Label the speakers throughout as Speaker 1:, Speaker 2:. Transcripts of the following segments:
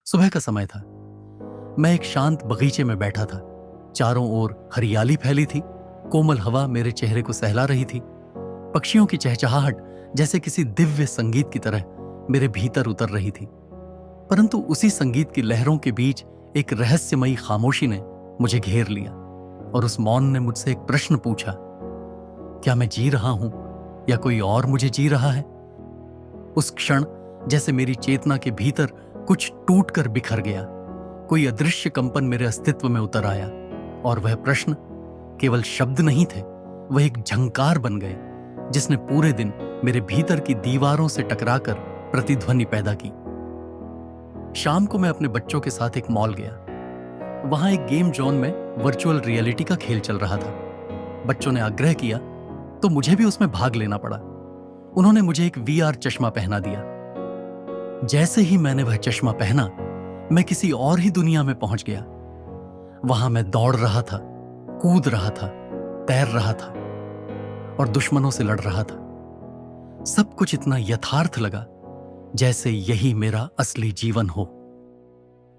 Speaker 1: सुबह का समय था। मैं एक शांत बगीचे में बैठा था। चारों ओर हरियाली फैली थी। कोमल हवा मेरे चेहरे को सहला रही थी। पक्षियों की चहचहाहट जैसे किसी दिव्य संगीत की तरह मेरे भीतर उतर रही थी। परंतु उसी संगीत की लहरों के बीच एक रहस्यमयी खामोशी ने मुझे घेर लिया और उस मौन ने मुझसे एक प्रश्न पूछा। क्या मैं जी रहा हूं या कोई और मुझे जी रहा है? उस क्षण जैसे मेरी चेतना के भीतर कुछ टूटकर बिखर गया। कोई अदृश्य कंपन मेरे अस्तित्व में उतर आया और वह प्रश्न केवल शब्द नहीं थे, वह एक झंकार बन गए जिसने पूरे दिन मेरे भीतर की दीवारों से टकराकर प्रतिध्वनि पैदा की। शाम को मैं अपने बच्चों के साथ एक मॉल गया। वहां एक गेम जोन में वर्चुअल रियलिटी का खेल चल रहा था। बच्चों ने आग्रह किया तो मुझे भी उसमें भाग लेना पड़ा। उन्होंने मुझे एक वीआर चश्मा पहना दिया। जैसे ही मैंने वह चश्मा पहना, मैं किसी और ही दुनिया में पहुंच गया। वहां मैं दौड़ रहा था, कूद रहा था, तैर रहा था और दुश्मनों से लड़ रहा था। सब कुछ इतना यथार्थ लगा जैसे यही मेरा असली जीवन हो।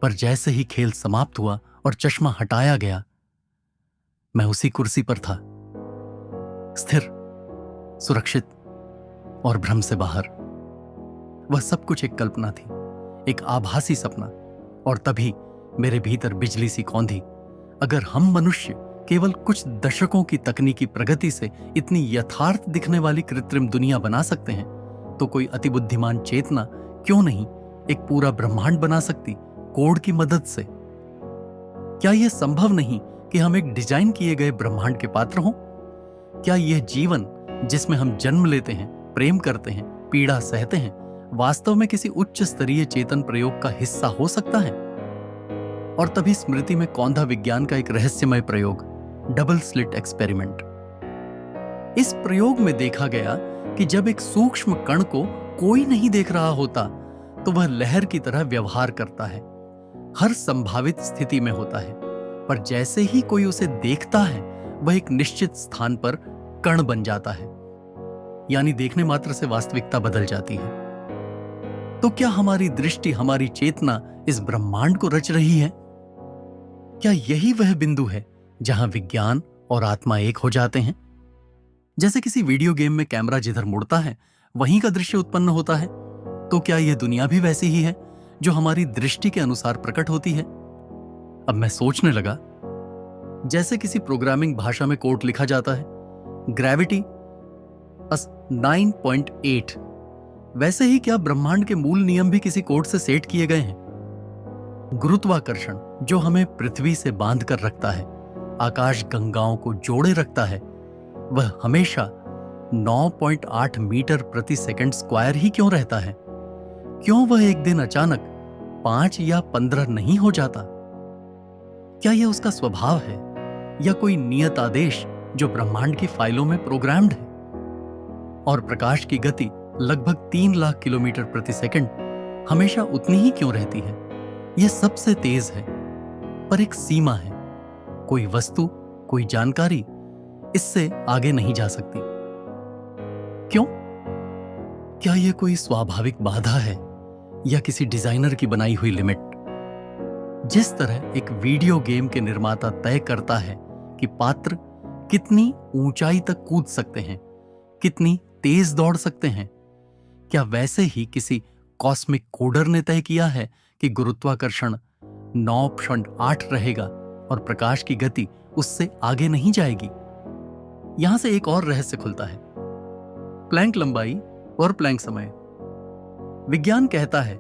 Speaker 1: पर जैसे ही खेल समाप्त हुआ और चश्मा हटाया गया, मैं उसी कुर्सी पर था, स्थिर, सुरक्षित और भ्रम से बाहर। वह सब कुछ एक कल्पना थी, एक आभासी सपना। और तभी मेरे भीतर बिजली सी कौंधी। अगर हम मनुष्य केवल कुछ दशकों की तकनीकी प्रगति से इतनी यथार्थ दिखने वाली कृत्रिम दुनिया बना सकते हैं, तो कोई अतिबुद्धिमान चेतना क्यों नहीं एक पूरा ब्रह्मांड बना सकती कोड की मदद से? क्या यह संभव नहीं कि हम एक डिजाइन किए गए ब्रह्मांड के पात्र हों? क्या यह जीवन जिसमें हम जन्म लेते हैं, प्रेम करते हैं, पीड़ा सहते हैं, वास्तव में किसी उच्च स्तरीय चेतन प्रयोग का हिस्सा हो सकता है? और तभी स्मृति में कौंधा विज्ञान का एक रहस्यमय प्रयोग, डबल स्लिट एक्सपेरिमेंट। इस प्रयोग में देखा गया कि जब एक सूक्ष्म कण को कोई नहीं देख रहा होता, तो वह लहर की तरह व्यवहार करता है, हर संभावित स्थिति में होता है। पर जैसे ही कोई उसे देखता है, वह एक निश्चित स्थान पर कण बन जाता है, यानी देखने मात्र से वास्तविकता बदल जाती है। तो क्या हमारी दृष्टि, हमारी चेतना इस ब्रह्मांड को रच रही है? क्या यही वह बिंदु है जहां विज्ञान और आत्मा एक हो जाते हैं? जैसे किसी वीडियो गेम में कैमरा जिधर मुड़ता है, वहीं का दृश्य उत्पन्न होता है। तो क्या यह दुनिया भी वैसी ही है जो हमारी दृष्टि के अनुसार प्रकट होती है? अब मैं सोचने लगा, जैसे किसी प्रोग्रामिंग भाषा में कोड लिखा जाता है, ग्रेविटी 9.8, वैसे ही क्या ब्रह्मांड के मूल नियम भी किसी कोड से सेट किए गए हैं? गुरुत्वाकर्षण जो हमें पृथ्वी से बांध कर रखता है, आकाश गंगाओं को जोड़े रखता है, वह हमेशा 9.8 मीटर प्रति सेकंड स्क्वायर ही क्यों रहता है? क्यों वह एक दिन अचानक 5 या 15 नहीं हो जाता? क्या यह उसका स्वभाव है या कोई नियत आदेश जो ब्रह्मांड की फाइलों में प्रोग्राम्ड है? और प्रकाश की गति लगभग 3 लाख किलोमीटर प्रति सेकंड हमेशा उतनी ही क्यों रहती है? यह सबसे तेज है, पर एक सीमा है। कोई वस्तु, कोई जानकारी इससे आगे नहीं जा सकती। क्यों? क्या यह कोई स्वाभाविक बाधा है या किसी डिजाइनर की बनाई हुई लिमिट? जिस तरह एक वीडियो गेम के निर्माता तय करता है कि पात्र कितनी ऊंचाई तक कूद सकते हैं, कितनी तेज दौड़ सकते हैं, क्या वैसे ही किसी कॉस्मिक कोडर ने तय किया है कि गुरुत्वाकर्षण 9.8 रहेगा और प्रकाश की गति उससे आगे नहीं जाएगी? यहां से एक और रहस्य खुलता है, प्लैंक लंबाई और प्लैंक समय। विज्ञान कहता है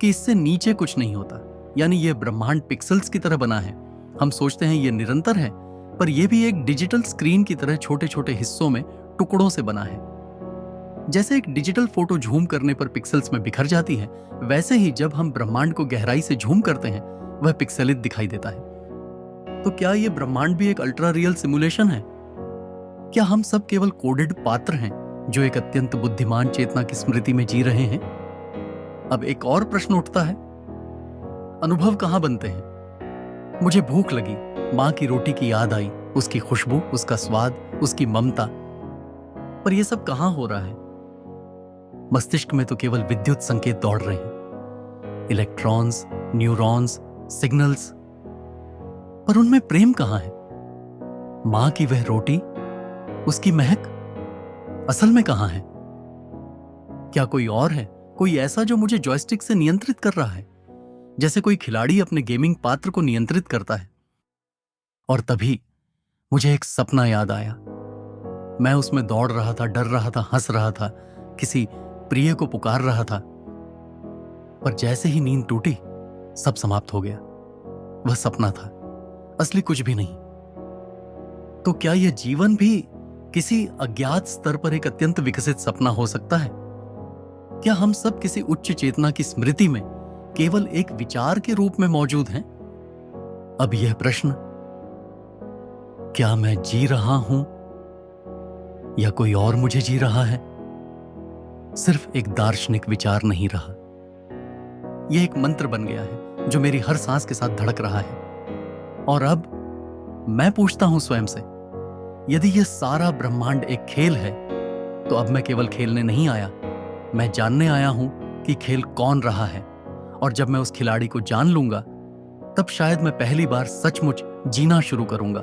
Speaker 1: कि इससे नीचे कुछ नहीं होता, यानी यह ब्रह्मांड पिक्सेल्स की तरह बना है। हम सोचते हैं यह निरंतर है, पर यह भी एक डिजिटल स्क्रीन की तरह छोटे छोटे हिस्सों में, टुकड़ों से बना है। जैसे एक डिजिटल फोटो झूम करने पर पिक्सेल्स में बिखर जाती है, वैसे ही जब हम ब्रह्मांड को गहराई से झूम करते हैं, वह पिक्सेलित दिखाई देता है। तो क्या यह ब्रह्मांड भी एक अल्ट्रा रियल सिमुलेशन है? क्या हम सब केवल कोडेड पात्र हैं जो एक अत्यंत बुद्धिमान चेतना की स्मृति में जी रहे हैं? अब एक और प्रश्न उठता है, अनुभव कहां बनते हैं? मुझे भूख लगी, मां की रोटी की याद आई, उसकी खुशबू, उसका स्वाद, उसकी ममता। पर यह सब कहां हो रहा है? मस्तिष्क में तो केवल विद्युत संकेत दौड़ रहे हैं, इलेक्ट्रॉन्स, न्यूरॉन्स, सिग्नल्स, पर उनमें प्रेम कहां है? मां की वह रोटी, उसकी महक असल में कहां है? क्या कोई और है, कोई ऐसा जो मुझे जॉयस्टिक से नियंत्रित कर रहा है, जैसे कोई खिलाड़ी अपने गेमिंग पात्र को नियंत्रित करता है? और तभी मुझे एक सपना याद आया। मैं उसमें दौड़ रहा था, डर रहा था, हंस रहा था, किसी प्रिय को पुकार रहा था, पर जैसे ही नींद टूटी सब समाप्त हो गया। वह सपना था, असली कुछ भी नहीं। तो क्या यह जीवन भी किसी अज्ञात स्तर पर एक अत्यंत विकसित सपना हो सकता है? क्या हम सब किसी उच्च चेतना की स्मृति में केवल एक विचार के रूप में मौजूद हैं? अब यह प्रश्न, क्या मैं जी रहा हूं या कोई और मुझे जी रहा है, सिर्फ एक दार्शनिक विचार नहीं रहा। यह एक मंत्र बन गया है जो मेरी हर सांस के साथ धड़क रहा है। और अब मैं पूछता हूं स्वयं से, यदि यह सारा ब्रह्मांड एक खेल है, तो अब मैं केवल खेलने नहीं आया, मैं जानने आया हूं कि खेल कौन रहा है। और जब मैं उस खिलाड़ी को जान लूंगा, तब शायद मैं पहली बार सचमुच जीना शुरू करूंगा।